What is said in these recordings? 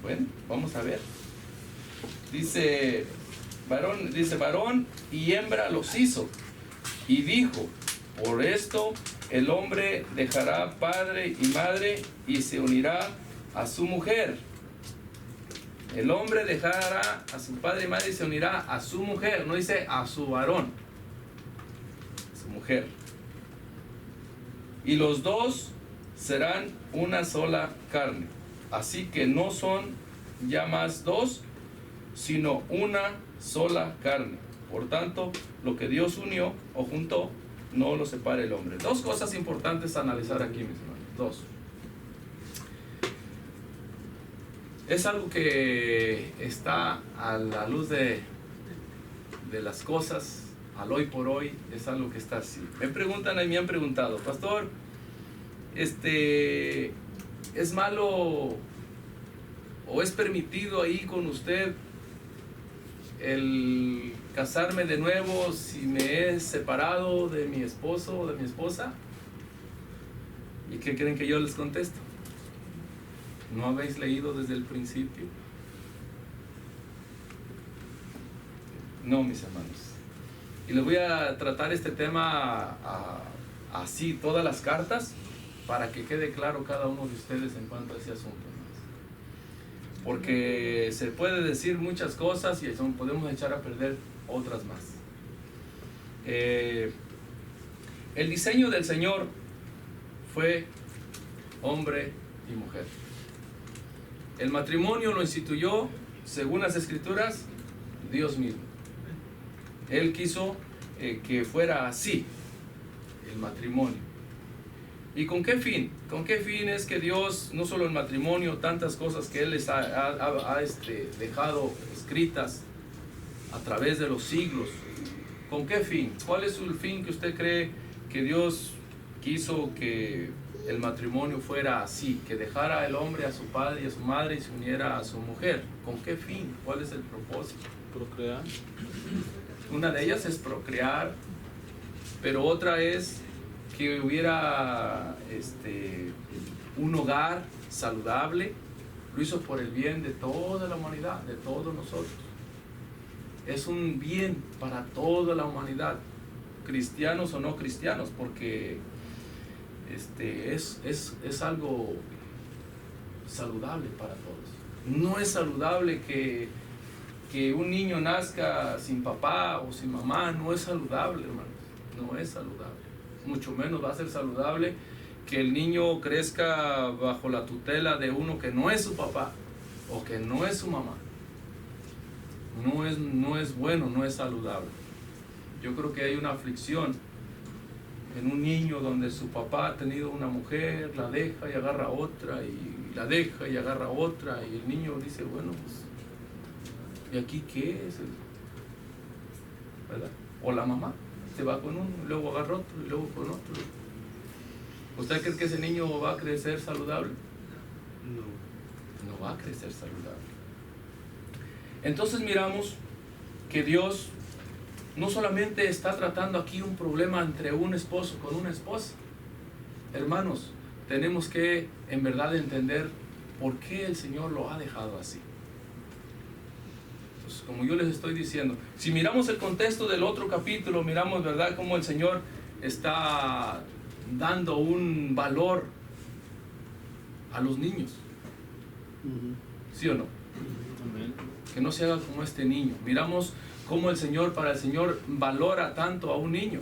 Bueno, vamos a ver. Dice varón y hembra los hizo. Y dijo, por esto el hombre dejará padre y madre y se unirá a su mujer. El hombre dejará a su padre y madre y se unirá a su mujer. No dice a su varón, a su mujer. Y los dos serán una sola carne. Así que no son ya más dos, sino una sola carne. Por tanto, lo que Dios unió o juntó, no lo separe el hombre. Dos cosas importantes a analizar aquí, mis hermanos. Dos. Es algo que está a la luz de las cosas, al hoy por hoy, es algo que está así. Me han preguntado, pastor, ¿es malo o es permitido ahí con usted el casarme de nuevo si me he separado de mi esposo o de mi esposa? ¿Y qué creen que yo les contesto? ¿No habéis leído desde el principio? No, mis hermanos. Y les voy a tratar este tema así, todas las cartas, para que quede claro cada uno de ustedes en cuanto a ese asunto. Porque se puede decir muchas cosas y podemos echar a perder otras más. El diseño del Señor fue hombre y mujer. El matrimonio lo instituyó, según las Escrituras, Dios mismo. Él quiso que fuera así, el matrimonio. ¿Y con qué fin? ¿Con qué fin es que Dios, no solo el matrimonio, tantas cosas que Él les ha dejado escritas a través de los siglos? ¿Con qué fin? ¿Cuál es el fin que usted cree que Dios quiso que el matrimonio fuera así? Que dejara el hombre a su padre y a su madre y se uniera a su mujer. ¿Con qué fin? ¿Cuál es el propósito? Procrear. Una de ellas es procrear, pero otra es que hubiera un hogar saludable. Lo hizo por el bien de toda la humanidad, de todos nosotros. Es un bien para toda la humanidad, cristianos o no cristianos, porque es algo saludable para todos. No es saludable que un niño nazca sin papá o sin mamá. No es saludable, hermanos. No es saludable. Mucho menos va a ser saludable que el niño crezca bajo la tutela de uno que no es su papá o que no es su mamá. No es bueno, no es saludable. Yo creo que hay una aflicción en un niño donde su papá ha tenido una mujer, la deja y agarra otra, y la deja y agarra otra, y el niño dice, bueno, pues, ¿y aquí qué es? ¿Verdad? O la mamá se va con uno, y luego agarra otro, y luego con otro. ¿Usted cree que ese niño va a crecer saludable? No va a crecer saludable. Entonces miramos que Dios no solamente está tratando aquí un problema entre un esposo con una esposa. Hermanos, tenemos que en verdad entender por qué el Señor lo ha dejado así. Pues como yo les estoy diciendo, si miramos el contexto del otro capítulo, miramos, ¿verdad?, cómo el Señor está dando un valor a los niños. ¿Sí o no? Que no se haga como este niño. Miramos cómo para el Señor valora tanto a un niño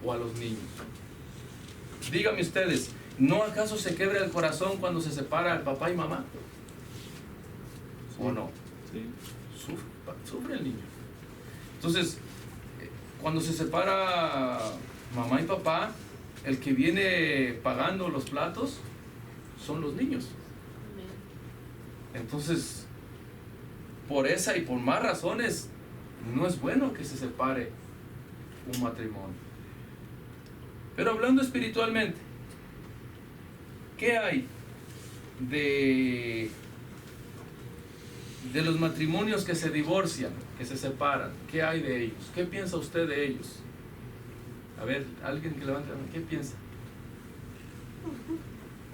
o a los niños. Díganme ustedes, ¿no acaso se quiebra el corazón cuando se separa el papá y mamá? ¿O no? Sí. Sufre el niño. Entonces, cuando se separa mamá y papá, el que viene pagando los platos son los niños. Entonces, por esa y por más razones, no es bueno que se separe un matrimonio. Pero hablando espiritualmente, ¿qué hay de los matrimonios que se divorcian, que se separan? ¿Qué hay de ellos? ¿Qué piensa usted de ellos? A ver, alguien que levante la mano, ¿qué piensa?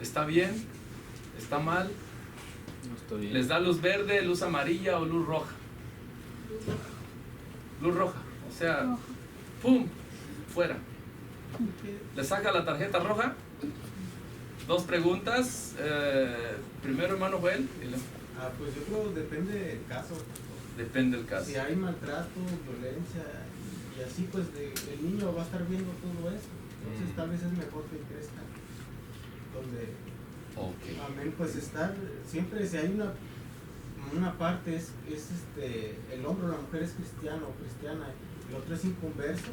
¿Está bien? ¿Está mal? No está bien. ¿Les da luz verde, luz amarilla o luz roja? Luz roja. O sea, ¡pum! Fuera. ¿Le saca la tarjeta roja? 2 preguntas. Primero, hermano Joel. Pues yo creo que depende del caso. Depende del caso. Si hay maltrato, violencia y así, pues el niño va a estar viendo todo eso. Entonces tal vez es mejor que crezca donde, amén, pues estar siempre, si hay una parte es el hombre o la mujer es cristiano o cristiana, el otro es inconverso,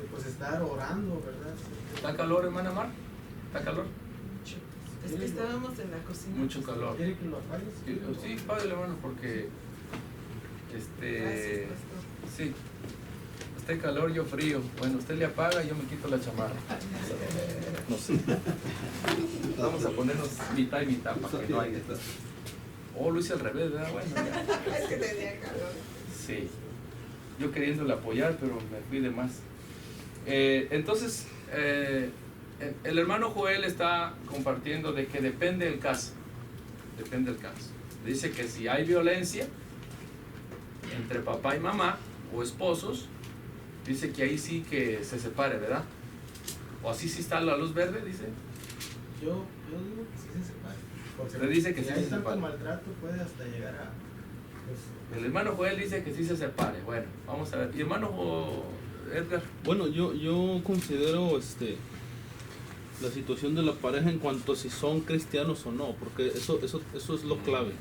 pues estar orando, ¿verdad? ¿Está calor, hermana Mar? ¿Está calor? Es que estábamos en la cocina. Mucho calor. ¿Quiere que lo apagues? Sí, págale, hermano, porque Gracias, pastor. sí, usted calor, yo frío. Bueno, usted le apaga y yo me quito la chamarra. No sé. Vamos a ponernos mitad y mitad para que no haya. Lo hice al revés, ¿verdad? Bueno, ya. Es que tenía calor. Sí. Yo queriéndole apoyar, pero me fui de más. Entonces, el hermano Joel está compartiendo de que depende del caso. Depende del caso. Dice que si hay violencia entre papá y mamá o esposos, dice que ahí sí que se separe, ¿verdad? O así sí está la luz verde, dice. Yo digo que sí se separe. Porque Usted dice que si sí hay se tanto separe. maltrato puede hasta llegar a... El hermano Joel dice que sí se separe. Bueno, vamos a ver. ¿Y hermano Edgar? Bueno, yo considero la situación de la pareja en cuanto a si son cristianos o no, porque eso es lo clave.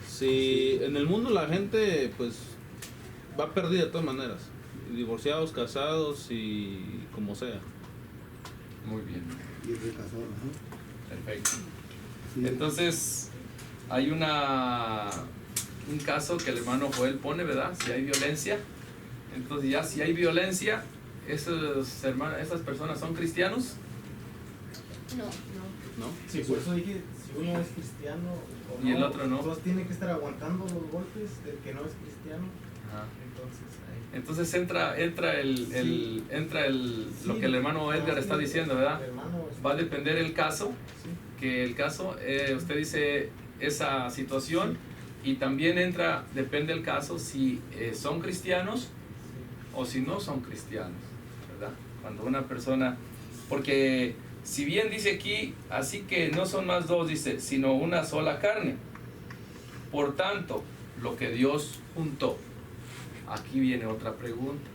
Si en el mundo la gente pues va perdida de todas maneras, divorciados, casados y como sea. Muy bien. Y el recasado, Perfecto. sí. Entonces, hay un caso que el hermano Joel pone, ¿verdad? Si hay violencia. Entonces ya si hay violencia, esas personas son cristianos. No. ¿No? Sí, por eso dije, si uno es cristiano o Y el otro no. todos tienen que estar aguantando los golpes del que no es cristiano. Ajá. Entonces, Entonces entra lo que el hermano Edgar está diciendo, ¿verdad? el hermano Va a depender el caso, sí, que el caso, usted dice esa situación, y también depende el caso si son cristianos sí. o si no son cristianos, ¿verdad? Cuando una persona, porque si bien dice aquí, así que no son más dos, dice, sino una sola carne. Por tanto, lo que Dios juntó. Aquí viene otra pregunta.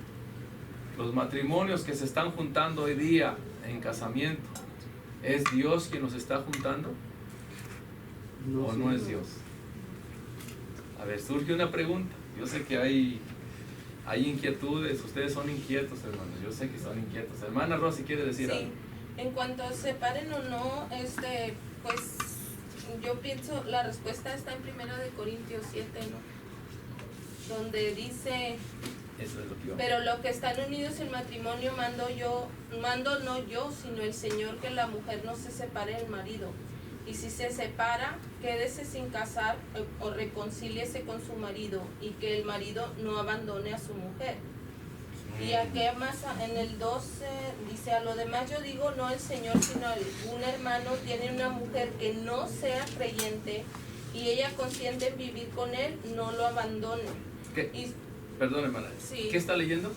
Los matrimonios que se están juntando hoy día en casamiento, ¿es Dios quien los está juntando? ¿O no es Dios? A ver, surge una pregunta. Yo sé que hay inquietudes, ustedes son inquietos, hermanos. Yo sé que son inquietos. Hermana Rosy, ¿quiere decir algo? Sí, en cuanto a separen o no, pues yo pienso, la respuesta está en 1 Corintios 7, ¿no? Donde dice, Eso es lo que iba a pero lo que están unidos en matrimonio mando no yo, sino el Señor, que la mujer no se separe del marido. Y si se separa, quédese sin casar o reconcíliese con su marido, y que el marido no abandone a su mujer. Y aquí más en el 12 dice, a lo demás yo digo, no el Señor, sino un hermano tiene una mujer que no sea creyente y ella consiente en vivir con él, no lo abandone. Perdón, hermana. Sí. ¿Qué está leyendo?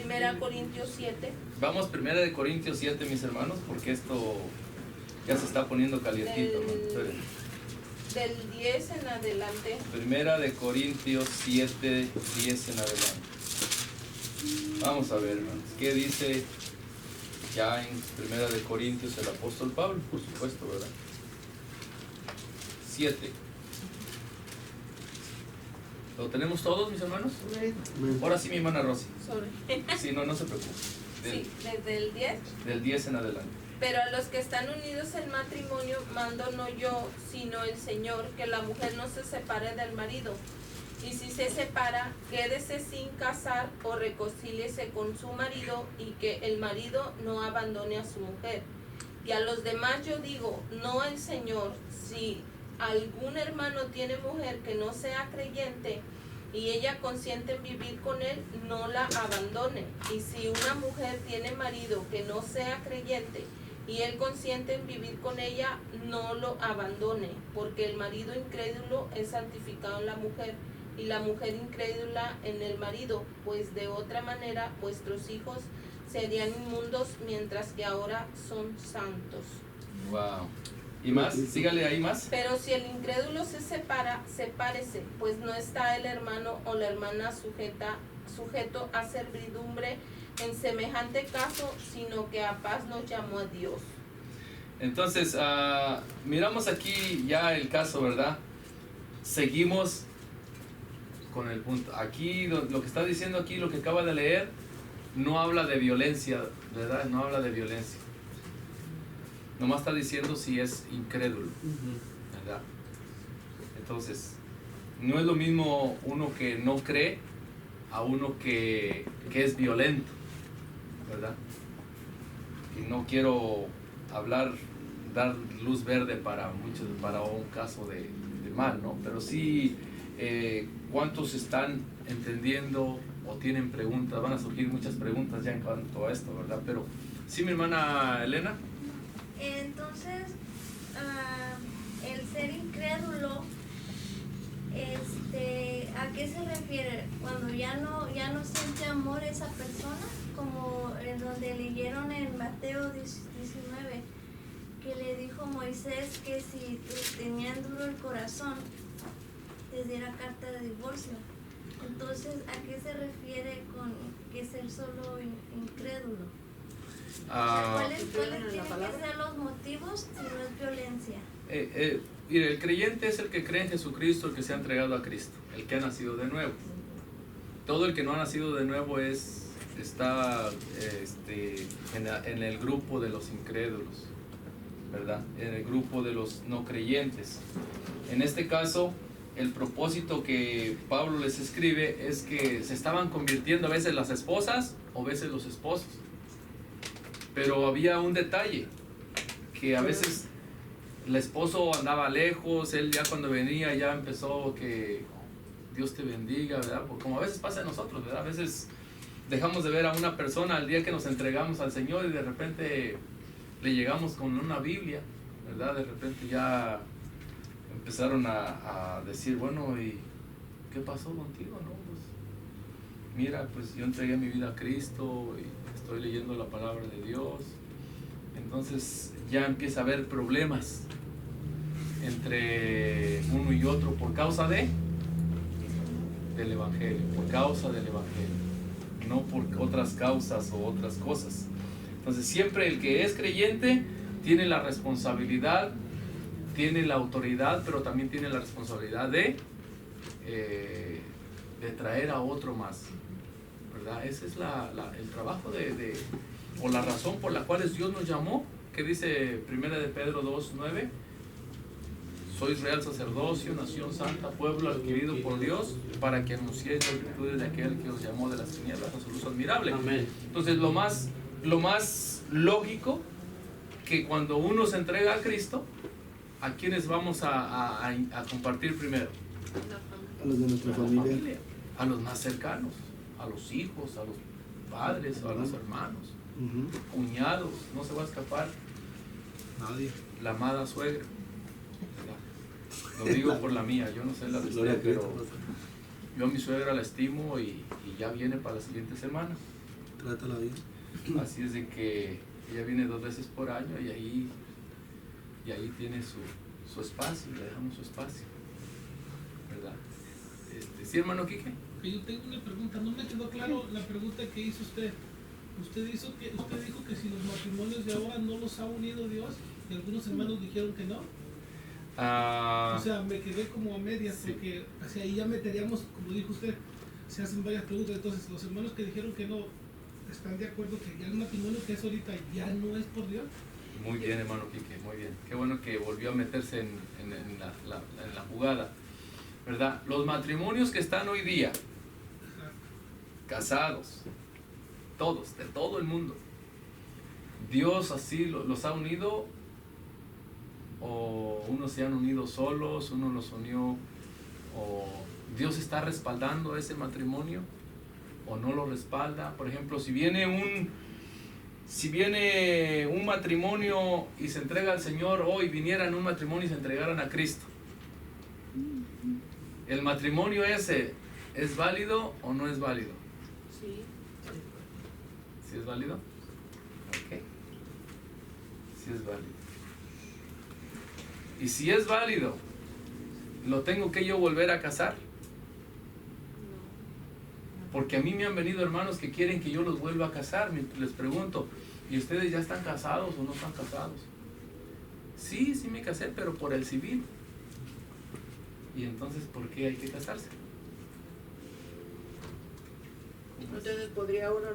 1 Corintios 7. Vamos 1 Corintios 7, mis hermanos, porque esto ya se está poniendo calientito, hermano. Esperen. Del 10 en adelante. 1 Corintios 7, 10 en adelante. Vamos a ver, hermanos, ¿qué dice ya en 1 Corintios el apóstol Pablo? Por supuesto, ¿verdad? 7. ¿Lo tenemos todos, mis hermanos? Ahora sí, mi hermana Rosy. Sobre. Sí, no se preocupe. Sí, desde el 10. Del 10 en adelante. Pero a los que están unidos en matrimonio mando no yo, sino el Señor, que la mujer no se separe del marido. Y si se separa, quédese sin casar o reconcíliese con su marido, y que el marido no abandone a su mujer. Y a los demás yo digo, no el Señor, si algún hermano tiene mujer que no sea creyente y ella consiente en vivir con él, no la abandone. Y si una mujer tiene marido que no sea creyente y él consiente en vivir con ella, no lo abandone, porque el marido incrédulo es santificado en la mujer, y la mujer incrédula en el marido, pues de otra manera vuestros hijos serían inmundos, mientras que ahora son santos. Wow. ¿Y más? Sígale ahí más. Pero si el incrédulo se separa, sepárese, pues no está el hermano o la hermana sujeto a servidumbre en semejante caso, sino que a paz nos llamó a Dios. Entonces, miramos aquí ya el caso, ¿verdad? Seguimos con el punto. Aquí, lo que está diciendo aquí, lo que acaba de leer, no habla de violencia, ¿verdad? No habla de violencia. Nomás está diciendo si es incrédulo, ¿verdad? Entonces, no es lo mismo uno que no cree a uno que es violento, ¿verdad? Y no quiero dar luz verde para un caso de mal, ¿no? Pero sí, ¿cuántos están entendiendo o tienen preguntas? Van a surgir muchas preguntas ya en cuanto a esto, ¿verdad? Pero sí, mi hermana Elena. Entonces, el ser incrédulo, ¿a qué se refiere? Cuando ya no siente amor esa persona, como en donde leyeron en Mateo 19, que le dijo Moisés que si tenían duro el corazón, les diera carta de divorcio. Entonces, ¿a qué se refiere con que ser solo incrédulo? ¿Cuáles tienen que ser los motivos si no es violencia? Mire, el creyente es el que cree en Jesucristo, el que se ha entregado a Cristo, el que ha nacido de nuevo. Todo el que no ha nacido de nuevo está en el grupo de los incrédulos, ¿verdad? En el grupo de los no creyentes. En este caso, el propósito que Pablo les escribe es que se estaban convirtiendo a veces las esposas o a veces los esposos. Pero había un detalle, que a veces el esposo andaba lejos, él ya cuando venía ya empezó que Dios te bendiga, ¿verdad? Porque como a veces pasa a nosotros, ¿verdad? A veces dejamos de ver a una persona al día que nos entregamos al Señor y de repente le llegamos con una Biblia, ¿verdad? De repente ya empezaron a decir, bueno, ¿y qué pasó contigo, no? Pues, mira, pues yo entregué mi vida a Cristo y estoy leyendo la palabra de Dios. Entonces ya empieza a haber problemas entre uno y otro por causa del Evangelio, por causa del Evangelio, no por otras causas o otras cosas. Entonces siempre el que es creyente tiene la responsabilidad, tiene la autoridad, pero también tiene la responsabilidad de traer a otro más, ¿verdad? Ese es el trabajo o la razón por la cual Dios nos llamó, que dice 1 de Pedro 2:9, sois real sacerdocio, nación santa, pueblo adquirido por Dios, para que anunciéis las virtudes de aquel que os llamó de las tinieblas a su luz admirable. Amén. Entonces lo más lógico, que cuando uno se entrega a Cristo, ¿a quiénes vamos a compartir primero? A los de nuestra familia, a los más cercanos, a los hijos, a los padres, a los hermanos, cuñados, no se va a escapar nadie. la amada suegra. Lo digo por la mía, yo no sé la de usted, pero yo a mi suegra la estimo y ya viene para la siguiente semana. Trátala bien. Así es de que ella viene 2 veces por año y ahí tiene su espacio, le dejamos su espacio, ¿verdad? ¿Sí, hermano Quique? Yo tengo una pregunta, no me quedó claro la pregunta que hizo usted. Usted dijo que si los matrimonios de ahora no los ha unido Dios, y algunos hermanos dijeron que no. O sea, me quedé como a medias, sí. Porque hacia ahí ya meteríamos, como dijo usted, se hacen varias preguntas. Entonces, los hermanos que dijeron que no, ¿están de acuerdo que ya el matrimonio que es ahorita ya no es por Dios? Muy bien, hermano Quique, muy bien. Qué bueno que volvió a meterse en la jugada, ¿verdad? Los matrimonios que están hoy día, casados, todos, de todo el mundo, ¿Dios así los ha unido? ¿O unos se han unido solos, uno los unió? ¿O Dios está respaldando ese matrimonio? ¿O no lo respalda? Por ejemplo, si viene Si viene un matrimonio y se entrega al Señor, hoy vinieran un matrimonio y se entregaran a Cristo, ¿el matrimonio ese es válido o no es válido? Sí. ¿Sí es válido? Ok. Sí es válido. Y si es válido, ¿lo tengo que yo volver a casar? Porque a mí me han venido hermanos que quieren que yo los vuelva a casar. Les pregunto, ¿y ustedes ya están casados o no están casados? Sí, sí me casé, pero por el civil. ¿Y entonces por qué hay que casarse? Entonces podría uno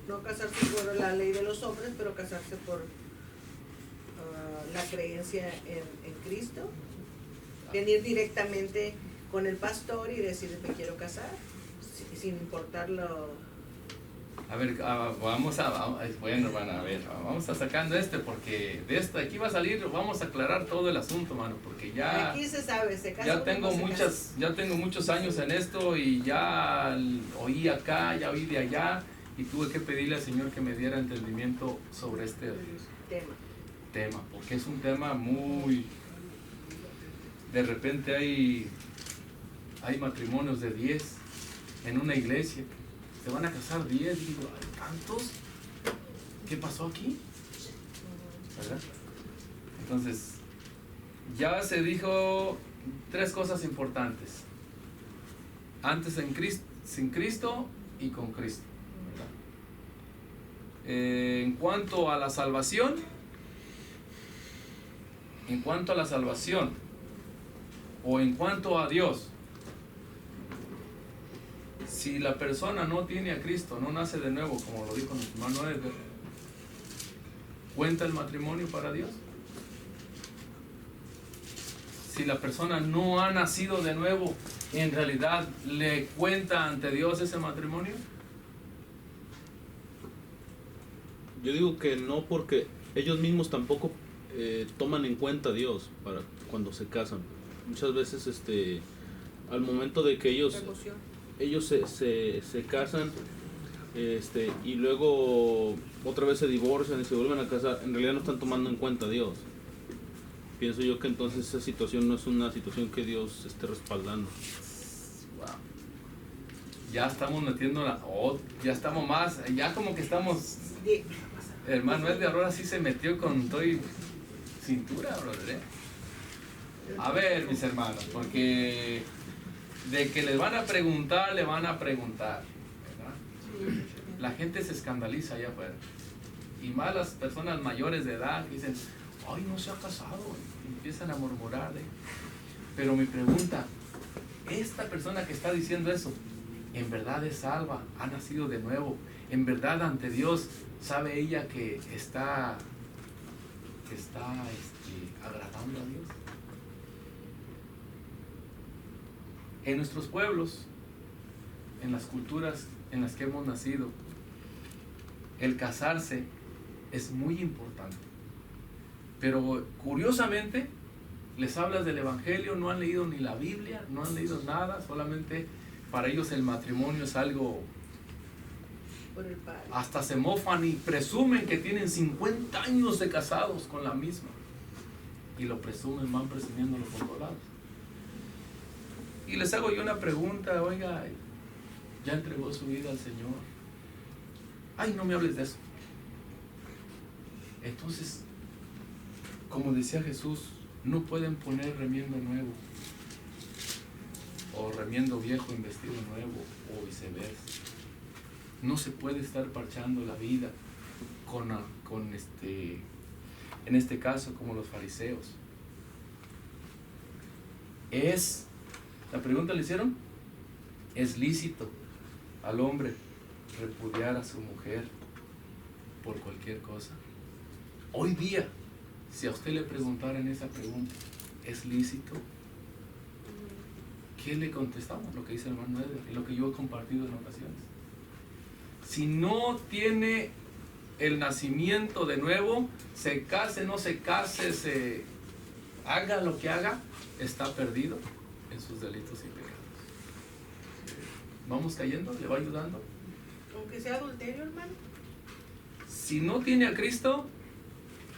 no casarse por la ley de los hombres, pero casarse por la creencia en Cristo. Venir directamente con el pastor y decir, me quiero casar, sin importarlo. A ver, vamos a sacando porque de esto aquí va a salir, vamos a aclarar todo el asunto, mano, porque ya aquí se sabe, se casa ya tengo muchos años en esto y ya oí acá, ya oí de allá y tuve que pedirle al Señor que me diera entendimiento sobre este tema, porque es un tema muy, de repente hay matrimonios de 10 en una iglesia. Se van a casar 10, y digo, ¿hay tantos? ¿Qué pasó aquí? ¿Verdad? Entonces, ya se dijo 3 cosas importantes. Antes sin Cristo y con Cristo. ¿Verdad? En cuanto a la salvación, o en cuanto a Dios, si la persona no tiene a Cristo, no nace de nuevo, como lo dijo nuestro hermano Edgar, ¿cuenta el matrimonio para Dios? Si la persona no ha nacido de nuevo, ¿en realidad le cuenta ante Dios ese matrimonio? Yo digo que no, porque ellos mismos tampoco toman en cuenta a Dios para cuando se casan. Muchas veces al momento de que ellos se casan y luego otra vez se divorcian y se vuelven a casar, en realidad no están tomando en cuenta a Dios. Pienso yo que entonces esa situación no es una situación que Dios esté respaldando. Wow. Ya estamos metiendo ya estamos más, ya como que estamos, hermano Edgar ahora sí se metió con cintura, brother. A ver, mis hermanos, porque de que les van a preguntar, ¿verdad? La gente se escandaliza allá afuera. Y más las personas mayores de edad que dicen, ay, no se ha casado, y empiezan a murmurar. Pero mi pregunta, esta persona que está diciendo eso, ¿en verdad es salva? ¿Ha nacido de nuevo? ¿En verdad ante Dios sabe ella que está agradando a Dios? En nuestros pueblos, en las culturas en las que hemos nacido, el casarse es muy importante. Pero curiosamente, les hablas del Evangelio, no han leído ni la Biblia, no han leído nada, solamente para ellos el matrimonio es algo... Por el padre. Hasta se mofan y presumen que tienen 50 años de casados con la misma. Y lo presumen, van presumiéndolo por todos lados. Y les hago yo una pregunta, oiga, ¿ya entregó su vida al Señor? Ay, no me hables de eso. Entonces, como decía Jesús, no pueden poner remiendo nuevo o remiendo viejo en vestido nuevo o viceversa. No se puede estar parchando la vida en este caso como los fariseos. La pregunta le hicieron, ¿es lícito al hombre repudiar a su mujer por cualquier cosa? Hoy día, si a usted le preguntaran esa pregunta, ¿es lícito? ¿Qué le contestamos? Lo que dice el hermano Edgar y lo que yo he compartido en ocasiones. Si no tiene el nacimiento de nuevo, se case, no se case, haga lo que haga, está perdido en sus delitos y pecados. ¿Vamos cayendo? ¿Le va ayudando? Aunque sea adulterio, hermano. si no tiene a Cristo,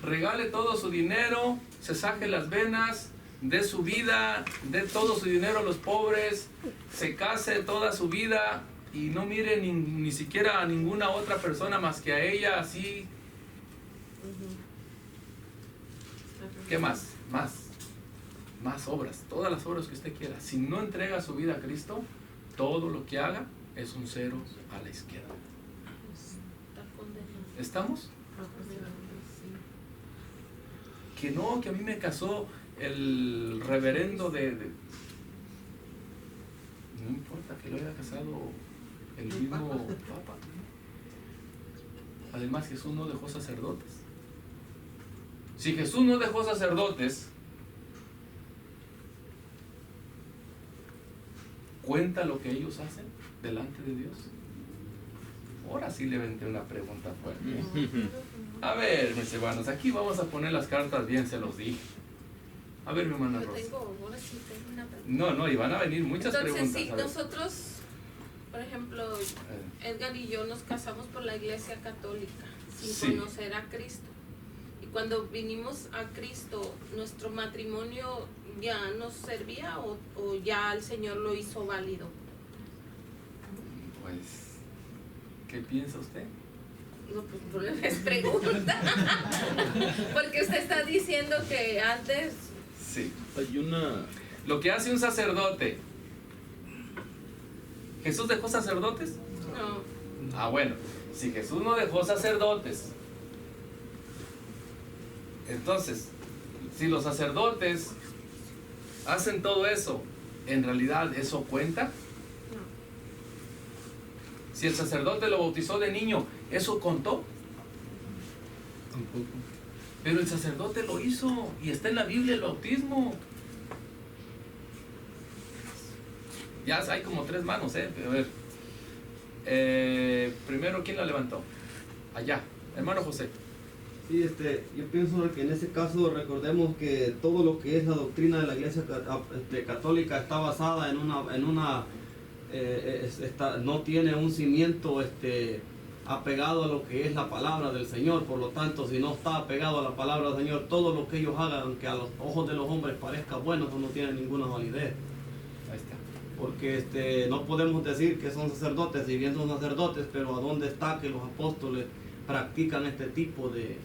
regale todo su dinero, se saque las venas, dé su vida, dé todo su dinero a los pobres, se case toda su vida y no mire ni siquiera a ninguna otra persona más que a ella, así. ¿Qué más? Más obras, todas las obras que usted quiera. Si no entrega su vida a Cristo, todo lo que haga es un cero a la izquierda. ¿Estamos? Que no, que a mí me casó el reverendo de... No importa que lo haya casado el mismo Papa. Además, Jesús no dejó sacerdotes. Si Jesús no dejó sacerdotes, ¿cuenta lo que ellos hacen delante de Dios? Ahora sí le venté una pregunta fuerte. A ver, mis hermanos, aquí vamos a poner las cartas bien, se los dije. A ver, mi hermana Rosa. Ahora sí tengo una pregunta. No, y van a venir muchas preguntas. Entonces, si nosotros, por ejemplo, Edgar y yo nos casamos por la Iglesia Católica, sin conocer a Cristo. Y cuando vinimos a Cristo, ¿nuestro matrimonio ya nos servía o ya el Señor lo hizo válido? Pues, ¿qué piensa usted? No, pues no les pregunta. Porque usted está diciendo que antes... Sí. Hay una... Lo que hace un sacerdote. ¿Jesús dejó sacerdotes? No. Ah, bueno. Si Jesús no dejó sacerdotes, entonces, si los sacerdotes hacen todo eso, ¿en realidad eso cuenta? Si el sacerdote lo bautizó de niño, ¿eso contó? Tampoco. Pero el sacerdote lo hizo y está en la Biblia el bautismo. Ya hay como 3 manos, A ver. Primero, ¿quién la levantó? Allá, hermano José. Sí, yo pienso que en ese caso recordemos que todo lo que es la doctrina de la Iglesia Católica está basada en una no tiene un cimiento apegado a lo que es la palabra del Señor. Por lo tanto, si no está apegado a la palabra del Señor, todo lo que ellos hagan que a los ojos de los hombres parezca bueno, eso no tiene ninguna validez. Ahí está. Porque no podemos decir que son sacerdotes, si bien son sacerdotes, pero ¿a dónde está que los apóstoles practican este tipo de